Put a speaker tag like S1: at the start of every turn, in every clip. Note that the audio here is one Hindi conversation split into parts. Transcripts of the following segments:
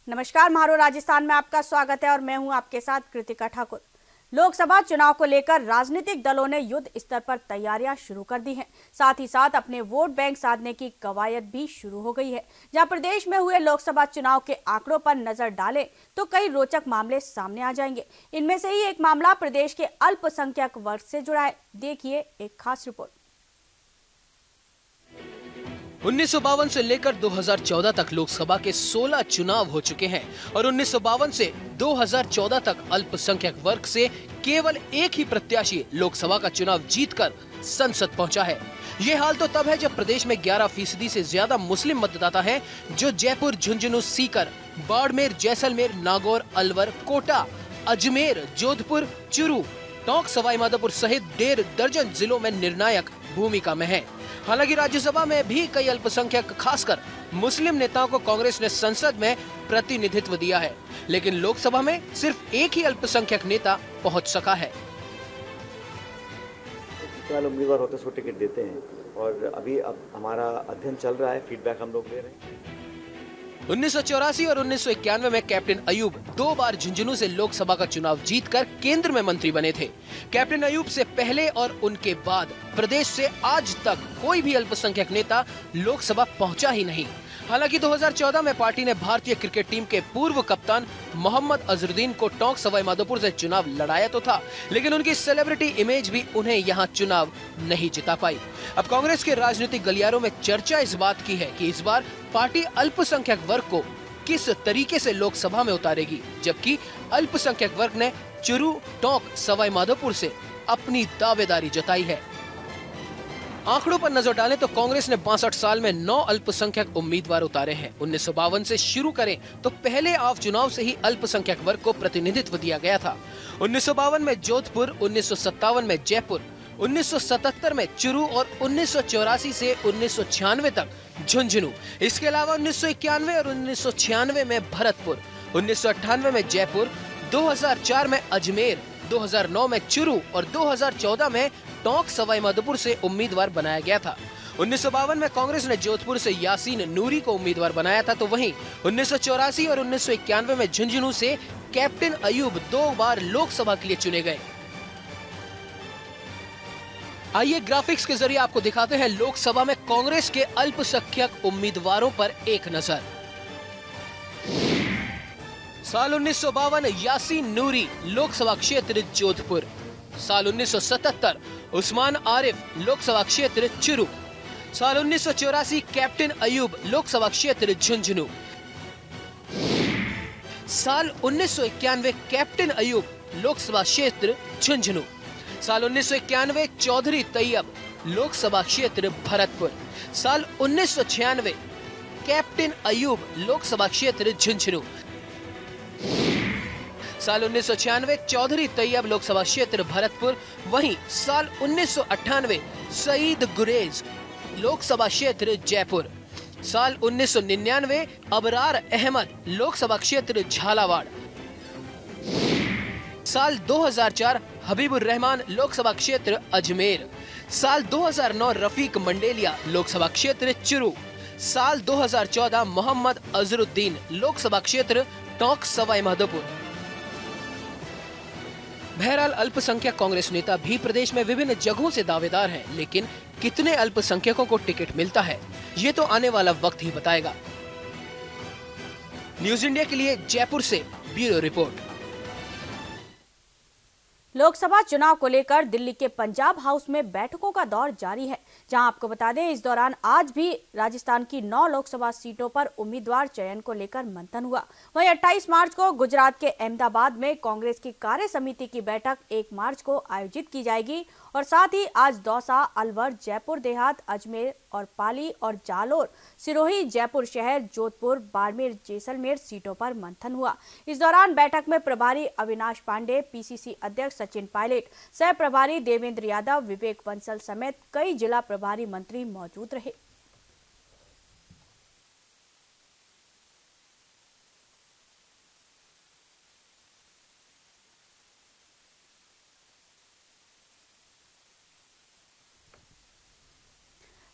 S1: नमस्कार, महारो राजस्थान में आपका स्वागत है और मैं हूं आपके साथ कृतिका ठाकुर। लोकसभा चुनाव को लेकर राजनीतिक दलों ने युद्ध स्तर पर तैयारियां शुरू कर दी हैं। साथ ही साथ अपने वोट बैंक साधने की कवायद भी शुरू हो गई है। जहां प्रदेश में हुए लोकसभा चुनाव के आंकड़ों पर नजर डालें तो कई रोचक मामले सामने आ जाएंगे। इनमें से ही एक मामला प्रदेश के अल्पसंख्यक वर्ग से जुड़ा है। देखिए एक खास रिपोर्ट।
S2: 1952 से लेकर 2014 तक लोकसभा के 16 चुनाव हो चुके हैं और 1952 से 2014 तक अल्पसंख्यक वर्ग से केवल एक ही प्रत्याशी लोकसभा का चुनाव जीतकर संसद पहुंचा है। ये हाल तो तब है जब प्रदेश में 11% से ज्यादा मुस्लिम मतदाता हैं, जो जयपुर, झुंझुनू, सीकर, बाड़मेर, जैसलमेर, नागौर, अलवर, कोटा, अजमेर, जोधपुर, चुरू, टोंक, सवाईमाधोपुर सहित 1.5 दर्जन जिलों में निर्णायक भूमिका में है। हालांकि राज्यसभा में भी कई अल्पसंख्यक, खासकर मुस्लिम नेताओं को कांग्रेस ने संसद में प्रतिनिधित्व दिया है, लेकिन लोकसभा में सिर्फ एक ही अल्पसंख्यक नेता पहुंच सका है।
S3: उम्मीदवार होते हैं, टिकट देते हैं और अभी हमारा अध्ययन चल रहा है, फीडबैक हम लोग ले रहे हैं।
S2: 1984 और 1991 में कैप्टन अयूब 2 बार झुंझुनू से लोकसभा का चुनाव जीतकर केंद्र में मंत्री बने थे। कैप्टन अयूब से पहले और उनके बाद प्रदेश से आज तक कोई भी अल्पसंख्यक नेता लोकसभा पहुंचा ही नहीं। हालांकि 2014 में पार्टी ने भारतीय क्रिकेट टीम के पूर्व कप्तान मोहम्मद अजहरुद्दीन को टोंक, सवाईमाधोपुर से चुनाव लड़ाया तो था, लेकिन उनकी सेलिब्रिटी इमेज भी उन्हें यहां चुनाव नहीं जिता पाई। अब कांग्रेस के राजनीतिक गलियारों में चर्चा इस बात की है कि इस बार पार्टी अल्पसंख्यक वर्ग को किस तरीके से लोकसभा में उतारेगी, जबकि अल्पसंख्यक वर्ग ने चुरू, टोंक, सवाईमाधोपुर से अपनी दावेदारी जताई है। आंकड़ों पर नजर डालें तो कांग्रेस ने 62 साल में 9 अल्पसंख्यक उम्मीदवार उतारे हैं। 1952 से शुरू करें तो पहले आव चुनाव से ही अल्पसंख्यक वर्ग को प्रतिनिधित्व दिया गया था। 1952 में जोधपुर, 1957 में जयपुर, 1977 में चुरू और 1984 से 1996 तक झुंझुनू। इसके अलावा 1991 और 1996 में भरतपुर, 1998 में जयपुर, 2004 में अजमेर, 2009 में चुरू और 2014 में टोंक, सवाईमाधोपुर से उम्मीदवार बनाया गया था। 1952 में कांग्रेस ने जोधपुर से यासीन नूरी को उम्मीदवार बनाया था, तो वहीं 1984 और 1991 में झुंझुनू से कैप्टन अयूब 2 बार लोकसभा के लिए चुने गए। आइए ग्राफिक्स के जरिए आपको दिखाते हैं लोकसभा में कांग्रेस के अल्पसंख्यक उम्मीदवारों पर एक नजर। साल 1952 यासीन नूरी, लोकसभा क्षेत्र जोधपुर। साल 1977 उस्मान आरिफ, लोकसभा क्षेत्र चुरू। साल 1984 कैप्टन अयूब, लोकसभा क्षेत्र झुंझुनू। साल 1991 कैप्टन अयूब, लोकसभा क्षेत्र झुंझुनू। साल 1991 चौधरी तैयब, लोकसभा क्षेत्र भरतपुर। साल 1996 कैप्टन अयूब, लोकसभा क्षेत्र झुंझुनू। साल 1996 चौधरी तैयब, लोकसभा क्षेत्र भरतपुर। वहीं साल 1998 सईद गुरेज, लोकसभा क्षेत्र जयपुर। साल 1999 अबरार अहमद, लोकसभा क्षेत्र झालावाड़। साल 2004 हबीबुर रहमान, लोकसभा क्षेत्र अजमेर। साल 2009 रफीक मंडेलिया, लोकसभा क्षेत्र चुरू। साल 2014 मोहम्मद अजहरुद्दीन, लोकसभा क्षेत्र टोंक, सवाईमाधोपुर। बहरहाल अल्पसंख्यक कांग्रेस नेता भी प्रदेश में विभिन्न जगहों से दावेदार हैं, लेकिन कितने अल्पसंख्यकों को टिकट मिलता है, ये तो आने वाला वक्त ही बताएगा। न्यूज इंडिया के लिए जयपुर से ब्यूरो रिपोर्ट।
S1: लोकसभा चुनाव को लेकर दिल्ली के पंजाब हाउस में बैठकों का दौर जारी है, जहां आपको बता दें इस दौरान आज भी राजस्थान की 9 लोकसभा सीटों पर उम्मीदवार चयन को लेकर मंथन हुआ। वहीं 28 मार्च को गुजरात के अहमदाबाद में कांग्रेस की कार्य समिति की बैठक 1 मार्च को आयोजित की जाएगी और साथ ही आज दौसा, अलवर, जयपुर देहात, अजमेर और पाली और जालोर, सिरोही, जयपुर शहर, जोधपुर, बाड़मेर, जैसलमेर सीटों पर मंथन हुआ। इस दौरान बैठक में प्रभारी अविनाश पांडे, पीसीसी अध्यक्ष सचिन पायलट, सह प्रभारी देवेंद्र यादव, विवेक बंसल समेत कई जिला प्रभारी मंत्री मौजूद रहे।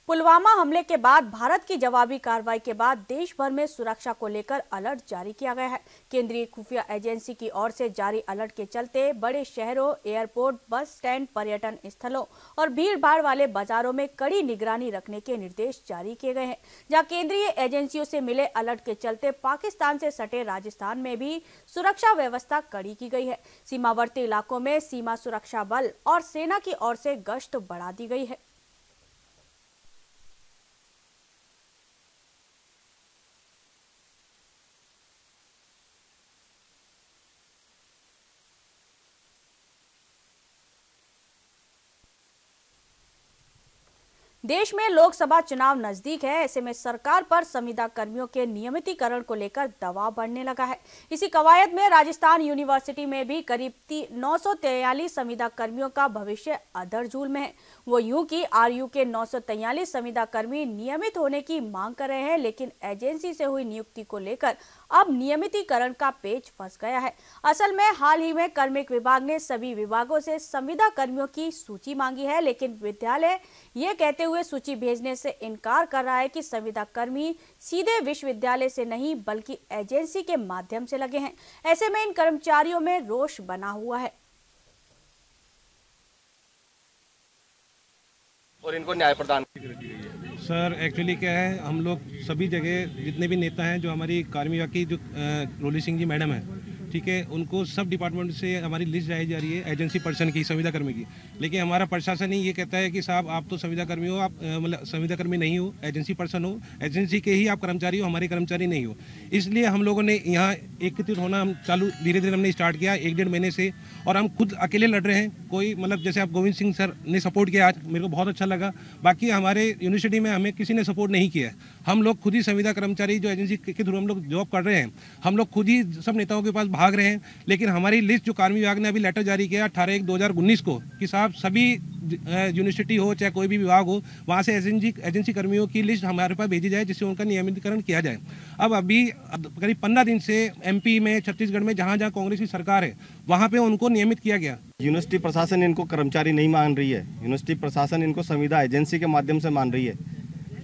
S1: पुलवामा हमले के बाद भारत की जवाबी कार्रवाई के बाद देश भर में सुरक्षा को लेकर अलर्ट जारी किया गया है। केंद्रीय खुफिया एजेंसी की ओर से जारी अलर्ट के चलते बड़े शहरों, एयरपोर्ट, बस स्टैंड, पर्यटन स्थलों और भीड़-भाड़ वाले बाजारों में कड़ी निगरानी रखने के निर्देश जारी किए गए हैं। जहां केंद्रीय एजेंसियों से मिले अलर्ट के चलते पाकिस्तान से सटे राजस्थान में भी सुरक्षा व्यवस्था कड़ी की गई है। सीमावर्ती इलाकों में सीमा सुरक्षा बल और सेना की ओर से गश्त बढ़ा दी गई है। देश में लोकसभा चुनाव नजदीक है। ऐसे में सरकार पर संविदा कर्मियों के नियमितीकरण को लेकर दबाव बढ़ने लगा है। इसी कवायद में राजस्थान यूनिवर्सिटी में भी करीब 943 संविदा कर्मियों का भविष्य अधर झूल में है। वो यूं कि आरयू के 943 संविदा कर्मी नियमित होने की मांग कर रहे हैं, लेकिन एजेंसी से हुई नियुक्ति को लेकर अब नियमितीकरण का पेच फंस गया है। असल में हाल ही में कार्मिक विभाग ने सभी विभागों से संविदा कर्मियों की सूची मांगी है, लेकिन विद्यालय ये कहते हुए सूची भेजने से इनकार कर रहा है कि संविदा कर्मी सीधे विश्वविद्यालय से नहीं बल्कि एजेंसी के माध्यम से लगे हैं। ऐसे में इन कर्मचारियों में रोष बना हुआ है
S4: और इनको न्याय प्रदान।
S5: सर एक्चुअली क्या है, हम लोग सभी जगह जितने भी नेता हैं, जो हमारी कार्मिक विभाग की जो रोली सिंह जी मैडम है, ठीक है, उनको सब डिपार्टमेंट से हमारी लिस्ट जारी जा रही है एजेंसी पर्सन की, संविदा कर्मी की। लेकिन हमारा प्रशासन ही ये कहता है कि साहब आप तो संविदा कर्मी हो, आप मतलब संविदा कर्मी नहीं हो, एजेंसी पर्सन हो, एजेंसी के ही आप कर्मचारी हो, हमारे कर्मचारी नहीं हो। इसलिए हम लोगों ने यहाँ एकत्रित होना हम चालू धीरे धीरे हमने स्टार्ट किया 1-1.5 महीने से, और हम खुद अकेले लड़ रहे हैं। कोई मतलब जैसे आप गोविंद सिंह सर ने सपोर्ट किया, आज मेरे को बहुत अच्छा लगा। बाकी हमारे यूनिवर्सिटी में हमें किसी ने सपोर्ट नहीं किया। हम लोग खुद ही संविदा कर्मचारी जो एजेंसी के थ्रू हम लोग जॉब कर रहे हैं, हम लोग खुद ही सब नेताओं के पास भाग रहे हैं। लेकिन हमारी लिस्ट जो कार्मिक विभाग ने अभी लेटर जारी किया 18/1/2019 को कि साहब सभी यूनिवर्सिटी हो चाहे कोई भी विभाग हो, वहाँ से एजेंसी कर्मियों की लिस्ट हमारे पास भेजी जाए, जिससे उनका नियमितीकरण किया जाए। अब अभी करीब 15 दिन से एमपी में, छत्तीसगढ़ में जहाँ जहाँ कांग्रेस की सरकार है वहाँ पे उनको नियमित किया गया।
S4: यूनिवर्सिटी प्रशासन इनको कर्मचारी नहीं मान रही है, यूनिवर्सिटी प्रशासन इनको संविदा एजेंसी के माध्यम से मान रही है।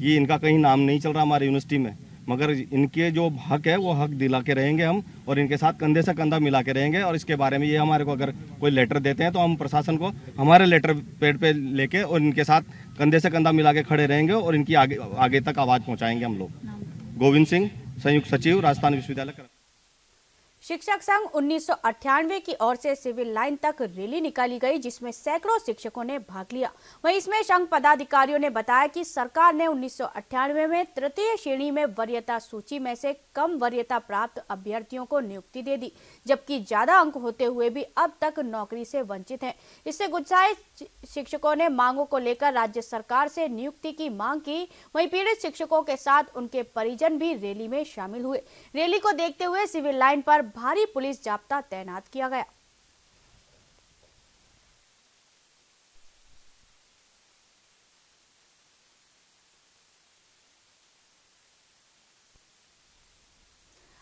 S4: ये इनका कहीं नाम नहीं चल रहा हमारे यूनिवर्सिटी में, मगर इनके जो हक है वो हक दिला के रहेंगे हम, और इनके साथ कंधे से कंधा मिला के रहेंगे। और इसके बारे में ये हमारे को अगर कोई लेटर देते हैं तो हम प्रशासन को हमारे लेटर पैड पे लेके और इनके साथ कंधे से कंधा मिला के खड़े रहेंगे और इनकी आगे तक आवाज़ पहुँचाएंगे हम लोग। गोविंद सिंह, संयुक्त सचिव, राजस्थान विश्वविद्यालय।
S1: शिक्षक संघ 1998 की ओर से सिविल लाइन तक रैली निकाली गई, जिसमें सैकड़ों शिक्षकों ने भाग लिया। वहीं इसमें संघ पदाधिकारियों ने बताया कि सरकार ने 1998 में तृतीय श्रेणी में वरीयता सूची में से कम वरीयता प्राप्त अभ्यर्थियों को नियुक्ति दे दी, जबकि ज्यादा अंक होते हुए भी अब तक नौकरी से वंचित हैं। इससे गुस्साए शिक्षकों ने मांगों को लेकर राज्य सरकार से नियुक्ति की मांग की। वहीं पीड़ित शिक्षकों के साथ उनके परिजन भी रैली में शामिल हुए। रैली को देखते हुए सिविल लाइन पर भारी पुलिस जाब्ता तैनात किया गया।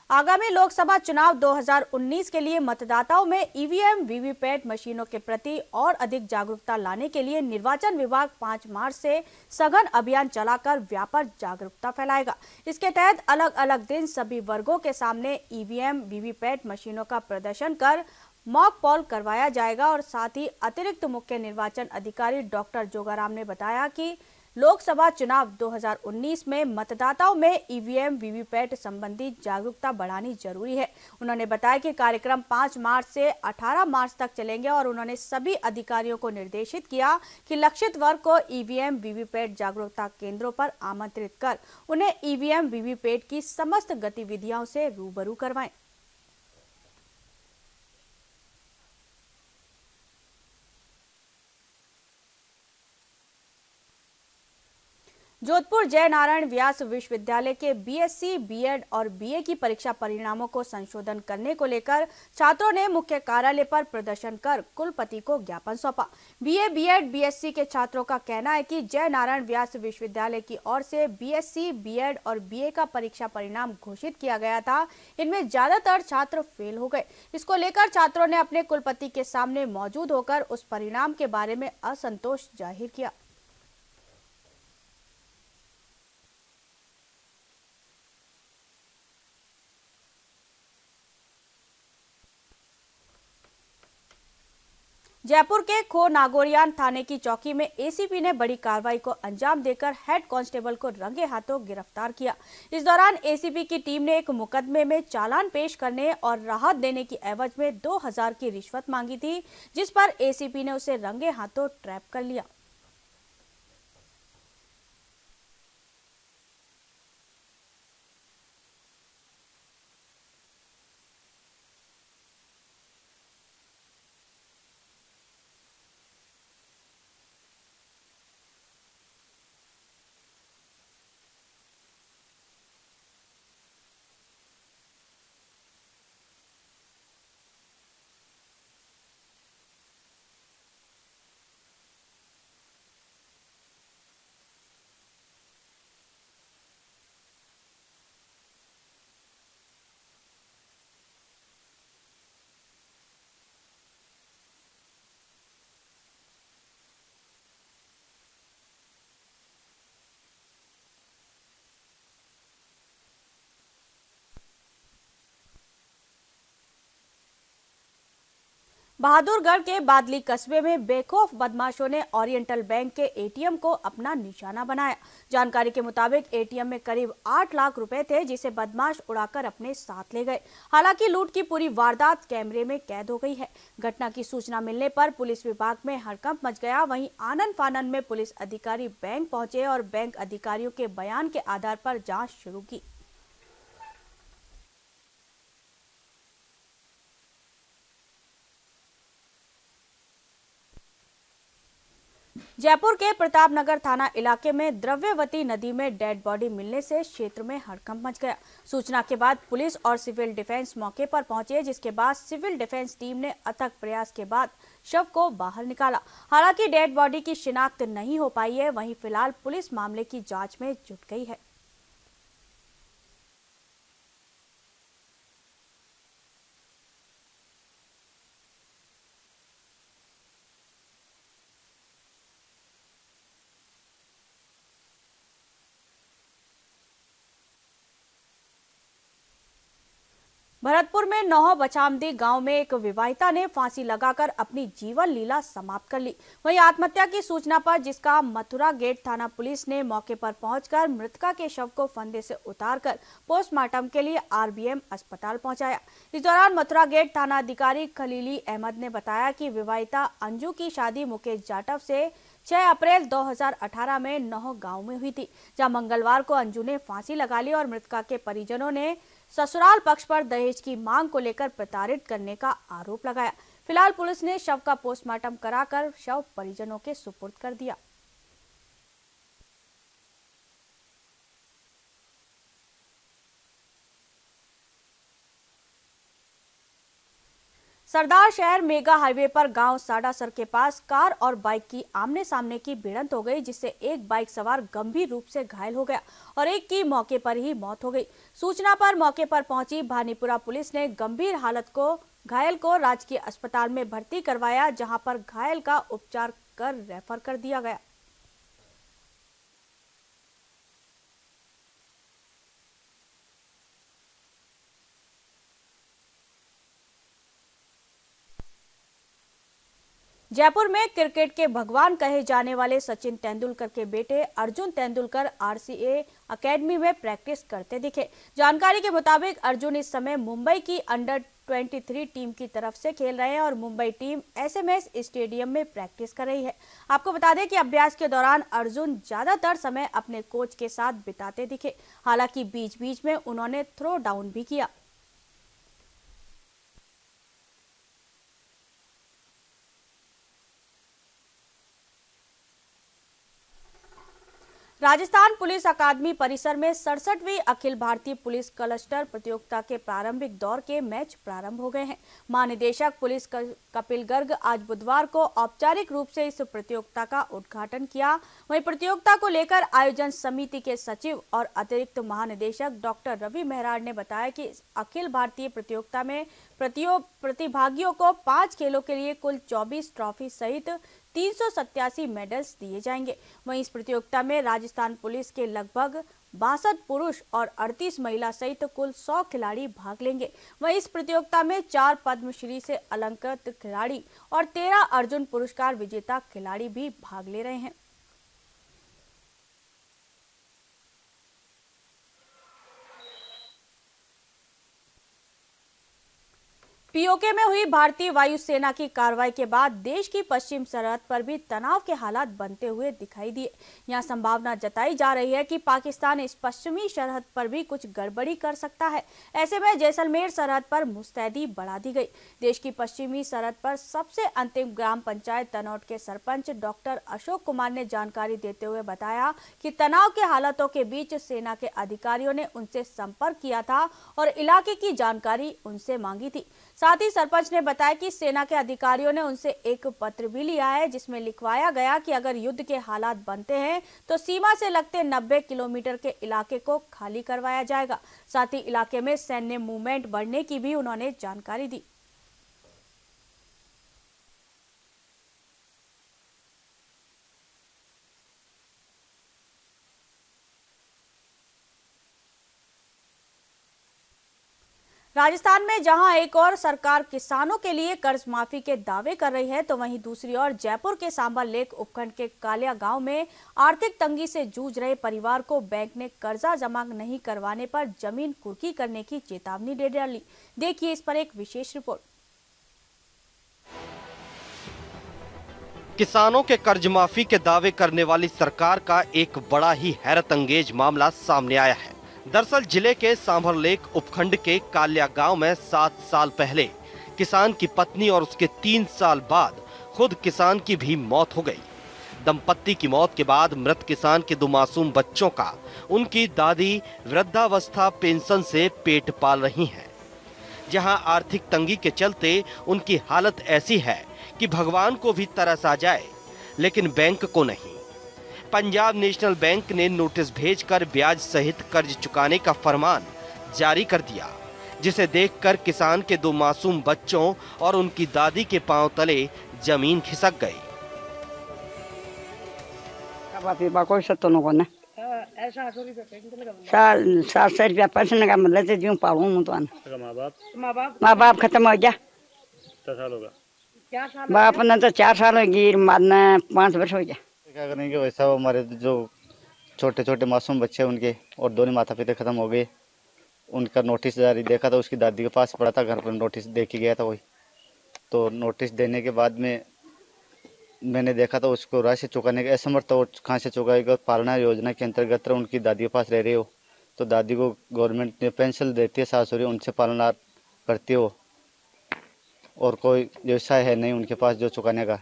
S1: आगामी लोकसभा चुनाव 2019 के लिए मतदाताओं में ईवीएम, वीवीपैट मशीनों के प्रति और अधिक जागरूकता लाने के लिए निर्वाचन विभाग 5 मार्च से सघन अभियान चलाकर व्यापक जागरूकता फैलाएगा। इसके तहत अलग अलग दिन सभी वर्गों के सामने ईवीएम, वीवीपैट मशीनों का प्रदर्शन कर मॉक पोल करवाया जाएगा। और साथ ही अतिरिक्त मुख्य निर्वाचन अधिकारी डॉक्टर जोगाराम ने बताया कि लोकसभा चुनाव 2019 में मतदाताओं में ईवीएम, वीवीपैट संबंधी जागरूकता बढ़ानी जरूरी है। उन्होंने बताया कि कार्यक्रम 5 मार्च से 18 मार्च तक चलेंगे और उन्होंने सभी अधिकारियों को निर्देशित किया कि लक्षित वर्ग को ईवीएम, वीवीपैट जागरूकता केंद्रों पर आमंत्रित कर उन्हें ईवीएम, वीवीपैट की समस्त गतिविधियों से रूबरू करवाएं। जोधपुर जय नारायण व्यास विश्वविद्यालय के बीएससी, बीएड और बीए की परीक्षा परिणामों को संशोधन करने को लेकर छात्रों ने मुख्य कार्यालय पर प्रदर्शन कर कुलपति को ज्ञापन सौंपा। बीए, बीएड, बीएससी के छात्रों का कहना है कि जय नारायण व्यास विश्वविद्यालय की ओर से बीएससी, बीएड और बीए का परीक्षा परिणाम घोषित किया गया था। इनमें ज्यादातर छात्र फेल हो गए। इसको लेकर छात्रों ने अपने कुलपति के सामने मौजूद होकर उस परिणाम के बारे में असंतोष जाहिर किया। जयपुर के खो नागोरियान थाने की चौकी में एसीपी ने बड़ी कार्रवाई को अंजाम देकर हेड कांस्टेबल को रंगे हाथों गिरफ्तार किया। इस दौरान एसीपी की टीम ने एक मुकदमे में चालान पेश करने और राहत देने की एवज में 2000 की रिश्वत मांगी थी, जिस पर एसीपी ने उसे रंगे हाथों ट्रैप कर लिया। बहादुरगढ़ के बादली कस्बे में बेखौफ बदमाशों ने ओरिएंटल बैंक के एटीएम को अपना निशाना बनाया। जानकारी के मुताबिक एटीएम में करीब 8 लाख रुपए थे, जिसे बदमाश उड़ाकर अपने साथ ले गए। हालांकि लूट की पूरी वारदात कैमरे में कैद हो गई है। घटना की सूचना मिलने पर पुलिस विभाग में हड़कंप मच गया। वहीं आनन फानन में पुलिस अधिकारी बैंक पहुंचे और बैंक अधिकारियों के बयान के आधार पर जाँच शुरू की। जयपुर के प्रतापनगर थाना इलाके में द्रव्यवती नदी में डेड बॉडी मिलने से क्षेत्र में हड़कंप मच गया। सूचना के बाद पुलिस और सिविल डिफेंस मौके पर पहुंचे, जिसके बाद सिविल डिफेंस टीम ने अथक प्रयास के बाद शव को बाहर निकाला। हालांकि डेड बॉडी की शिनाख्त नहीं हो पाई है। वहीं फिलहाल पुलिस मामले की जांच में जुट गई है। भरतपुर में नौह बछामदी गांव में एक विवाहिता ने फांसी लगाकर अपनी जीवन लीला समाप्त कर ली। वहीं आत्महत्या की सूचना पर जिसका मथुरा गेट थाना पुलिस ने मौके पर पहुंचकर मृतका के शव को फंदे से उतारकर पोस्टमार्टम के लिए आरबीएम अस्पताल पहुंचाया। इस दौरान मथुरा गेट थाना अधिकारी खलीली अहमद ने बताया कि विवाहिता अंजू की शादी मुकेश जाटव से 6 अप्रैल 2018 में नौह गांव में हुई थी, जहां मंगलवार को अंजू ने फांसी लगा ली और मृतका के परिजनों ने ससुराल पक्ष पर दहेज की मांग को लेकर प्रताड़ित करने का आरोप लगाया। फिलहाल पुलिस ने शव का पोस्टमार्टम कराकर शव परिजनों के सुपुर्द कर दिया। सरदार शहर मेगा हाईवे पर गांव साडासर के पास कार और बाइक की आमने सामने की भिड़ंत हो गई, जिससे एक बाइक सवार गंभीर रूप से घायल हो गया और एक की मौके पर ही मौत हो गई। सूचना पर मौके पर पहुंची भानीपुरा पुलिस ने गंभीर हालत को घायल को राजकीय अस्पताल में भर्ती करवाया, जहां पर घायल का उपचार कर रेफर कर दिया गया। जयपुर में क्रिकेट के भगवान कहे जाने वाले सचिन तेंदुलकर के बेटे अर्जुन तेंदुलकर आरसीए एकेडमी में प्रैक्टिस करते दिखे। जानकारी के मुताबिक अर्जुन इस समय मुंबई की अंडर 23 टीम की तरफ से खेल रहे हैं और मुंबई टीम एसएमएस स्टेडियम में प्रैक्टिस कर रही है। आपको बता दें कि अभ्यास के दौरान अर्जुन ज्यादातर समय अपने कोच के साथ बिताते दिखे। हालांकि बीच बीच में उन्होंने थ्रो डाउन भी किया। राजस्थान पुलिस अकादमी परिसर में 67वीं अखिल भारतीय पुलिस क्लस्टर प्रतियोगिता के प्रारंभिक दौर के मैच प्रारंभ हो गए हैं। महानिदेशक पुलिस कपिल गर्ग आज बुधवार को औपचारिक रूप से इस प्रतियोगिता का उद्घाटन किया। वहीं प्रतियोगिता को लेकर आयोजन समिति के सचिव और अतिरिक्त महानिदेशक डॉक्टर रवि मेहराड ने बताया कि इस अखिल भारतीय प्रतियोगिता में प्रतिभागियों को 5 खेलों के लिए कुल 24 ट्रॉफी सहित 387 मेडल्स दिए जाएंगे। वहीं इस प्रतियोगिता में राजस्थान पुलिस के लगभग 62 पुरुष और 38 महिला सहित कुल 100 खिलाड़ी भाग लेंगे। वहीं इस प्रतियोगिता में 4 पद्मश्री से अलंकृत खिलाड़ी और 13 अर्जुन पुरस्कार विजेता खिलाड़ी भी भाग ले रहे हैं। पीओके में हुई भारतीय वायुसेना की कार्रवाई के बाद देश की पश्चिम सरहद पर भी तनाव के हालात बनते हुए दिखाई दिए। यहां संभावना जताई जा रही है कि पाकिस्तान इस पश्चिमी सरहद पर भी कुछ गड़बड़ी कर सकता है। ऐसे में जैसलमेर सरहद पर मुस्तैदी बढ़ा दी गई। देश की पश्चिमी सरहद पर सबसे अंतिम ग्राम पंचायत तनौट के सरपंच डॉक्टर अशोक कुमार ने जानकारी देते हुए बताया कि तनाव के हालातों के बीच सेना के अधिकारियों ने उनसे संपर्क किया था और इलाके की जानकारी उनसे मांगी थी। साथ ही सरपंच ने बताया कि सेना के अधिकारियों ने उनसे एक पत्र भी लिया है जिसमें लिखवाया गया कि अगर युद्ध के हालात बनते हैं तो सीमा से लगते 90 किलोमीटर के इलाके को खाली करवाया जाएगा। साथ ही इलाके में सैन्य मूवमेंट बढ़ने की भी उन्होंने जानकारी दी। राजस्थान में जहां एक और सरकार किसानों के लिए कर्ज माफी के दावे कर रही है, तो वहीं दूसरी ओर जयपुर के सांभर लेक उपखंड के कालिया गांव में आर्थिक तंगी से जूझ रहे परिवार को बैंक ने कर्जा जमा नहीं करवाने पर जमीन कुर्की करने की चेतावनी दे डाली। देखिए इस पर एक विशेष रिपोर्ट।
S6: किसानों के कर्ज माफी के दावे करने वाली सरकार का एक बड़ा ही हैरत अंगेज मामला सामने आया है। दरअसल जिले के सांभर लेक उपखंड के कालिया गांव में 7 साल पहले किसान की पत्नी और उसके 3 साल बाद खुद किसान की भी मौत हो गई। दंपत्ति की मौत के बाद मृत किसान के 2 मासूम बच्चों का उनकी दादी वृद्धावस्था पेंशन से पेट पाल रही हैं। जहां आर्थिक तंगी के चलते उनकी हालत ऐसी है कि भगवान को भी तरस आ जाए, लेकिन बैंक को नहीं। पंजाब नेशनल बैंक ने नोटिस भेजकर ब्याज सहित कर्ज चुकाने का फरमान जारी कर दिया, जिसे देखकर किसान के 2 मासूम बच्चों और उनकी दादी के पांव तले जमीन खिसक गई।
S7: कोई सत्तो को ना 700 रुपया पैसे का मतलब जो पालू तो माँ बाप खत्म हो गया। बाप ने तो 4 साल हो गई, मारना 5 वर्ष हो गया।
S8: क्या करेंगे वैसा, हमारे जो छोटे छोटे मासूम बच्चे उनके और दोनों माता पिता खत्म हो गए। उनका नोटिस जारी देखा था, उसकी दादी के पास पड़ा था, घर पर नोटिस देखी गया था वही। तो नोटिस देने के बाद में मैंने देखा था उसको राशि चुकाने के असमर्थ, और कहाँ से चुकाएगा। पालना योजना के अंतर्गत उनकी दादी के पास रह रहे हो, तो दादी को गवर्नमेंट ने पेंशन देती है सासुरी, उनसे पालना करती हो, और कोई व्यवसाय है नहीं उनके पास जो चुकाने का।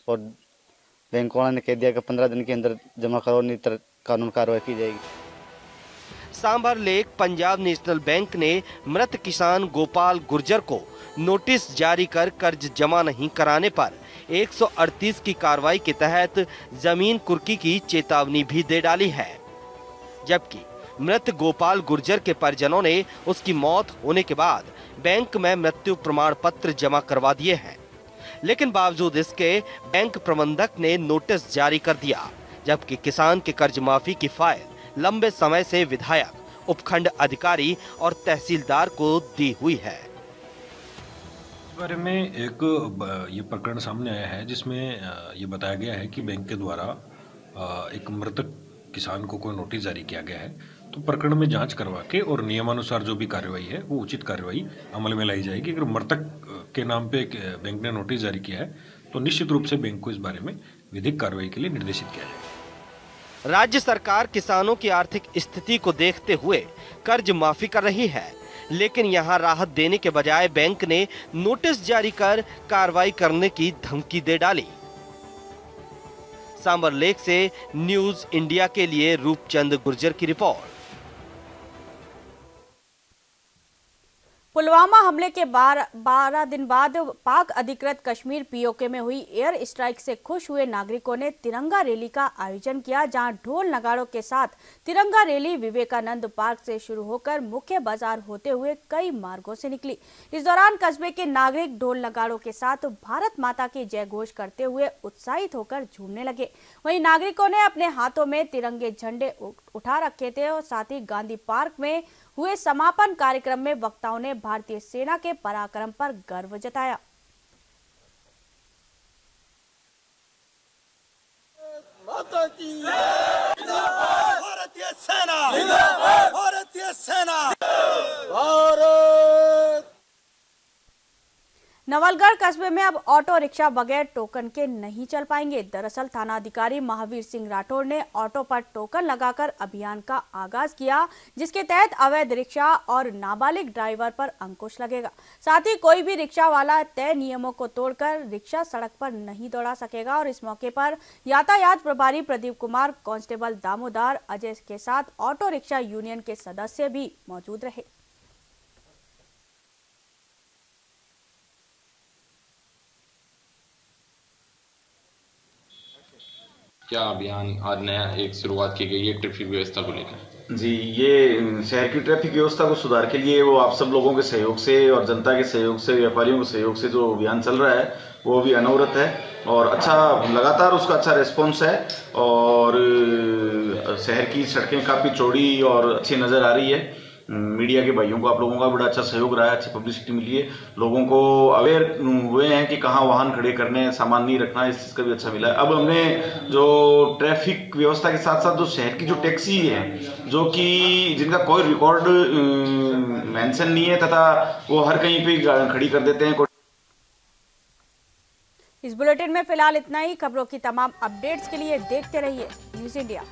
S8: और बैंक वाला ने कह दिया कि 15 दिन के अंदर जमा करो, नहीं तो कानून कार्रवाई की जाएगी।
S6: Sambar lake Punjab national bank ने मृत किसान गोपाल गुर्जर को नोटिस जारी कर कर्ज जमा नहीं कराने पर 138 की कार्रवाई के तहत जमीन कुर्की की चेतावनी भी दे डाली है। जबकि मृत गोपाल गुर्जर के परिजनों ने उसकी मौत होने के बाद बैंक में मृत्यु प्रमाण पत्र जमा करवा दिए हैं, लेकिन बावजूद इसके बैंक प्रबंधक ने नोटिस जारी कर दिया, जबकि किसान के कर्ज माफी की फाइल लंबे समय से विधायक, उपखंड अधिकारी और तहसीलदार को दी हुई है।
S9: इस बारे में एक ये प्रकरण सामने आया है जिसमें ये बताया गया है कि बैंक के द्वारा एक मृतक किसान को कोई नोटिस जारी किया गया है। तो प्रकरण में जांच करवा के और नियमानुसार जो भी कार्रवाई है वो उचित कार्रवाई अमल में लाई जाएगी। अगर मृतक के नाम पे बैंक ने नोटिस जारी किया है तो निश्चित रूप से बैंक को इस बारे में विधिक कार्रवाई के लिए निर्देशित किया जाएगा।
S6: राज्य सरकार किसानों की आर्थिक स्थिति को देखते हुए कर्ज माफी कर रही है, लेकिन यहां राहत देने के बजाय बैंक ने नोटिस जारी कर कार्रवाई करने की धमकी दे डाली। सांभर लेक से न्यूज इंडिया के लिए रूपचंद गुर्जर की रिपोर्ट।
S1: पुलवामा हमले के 12 दिन बाद पाक अधिकृत कश्मीर पीओके में हुई एयर स्ट्राइक से खुश हुए नागरिकों ने तिरंगा रैली का आयोजन किया, जहां ढोल नगाड़ों के साथ तिरंगा रैली विवेकानंद पार्क से शुरू होकर मुख्य बाजार होते हुए कई मार्गों से निकली। इस दौरान कस्बे के नागरिक ढोल नगाड़ों के साथ भारत माता की जय घोष करते हुए उत्साहित होकर झूमने लगे। वहीं नागरिकों ने अपने हाथों में तिरंगे झंडे उठा रखे थे और साथ ही गांधी पार्क में हुए समापन कार्यक्रम में वक्ताओं ने भारतीय सेना के पराक्रम पर गर्व जताया।
S10: माता की भारतीय सेना, भारतीय सेना, भारत।
S1: नवलगढ़ कस्बे में अब ऑटो रिक्शा बगैर टोकन के नहीं चल पाएंगे। दरअसल थाना अधिकारी महावीर सिंह राठौर ने ऑटो पर टोकन लगाकर अभियान का आगाज किया, जिसके तहत अवैध रिक्शा और नाबालिग ड्राइवर पर अंकुश लगेगा। साथ ही कोई भी रिक्शा वाला तय नियमों को तोड़कर रिक्शा सड़क पर नहीं दौड़ा सकेगा। और इस मौके पर यातायात प्रभारी प्रदीप कुमार, कांस्टेबल दामोदर अजय के साथ ऑटो रिक्शा यूनियन के सदस्य भी मौजूद रहे।
S11: क्या अभियान आज नया एक शुरुआत की गई है ट्रैफिक व्यवस्था को लेकर?
S12: जी, ये शहर की ट्रैफिक व्यवस्था को सुधार के लिए वो आप सब लोगों के सहयोग से और जनता के सहयोग से, व्यापारियों के सहयोग से जो अभियान चल रहा है वो भी अनवरत है और अच्छा लगातार उसका अच्छा रिस्पॉन्स है। और शहर की सड़कें काफ़ी चौड़ी और अच्छी नज़र आ रही है। मीडिया के भाइयों को, आप लोगों का बड़ा अच्छा सहयोग रहा है, अच्छी पब्लिसिटी मिली है, लोगों को अवेयर हुए हैं कि कहाँ वाहन खड़े करने, सामान नहीं रखना, इस चीज़ का भी अच्छा मिला है। अब हमने जो ट्रैफिक व्यवस्था के साथ साथ जो शहर की जो टैक्सी है, जो कि जिनका कोई रिकॉर्ड मेंशन नहीं है तथा वो हर कहीं पे खड़ी कर देते हैं।
S1: इस बुलेटिन में फिलहाल इतना ही। खबरों की तमाम अपडेट्स के लिए देखते रहिए न्यूज़ इंडिया।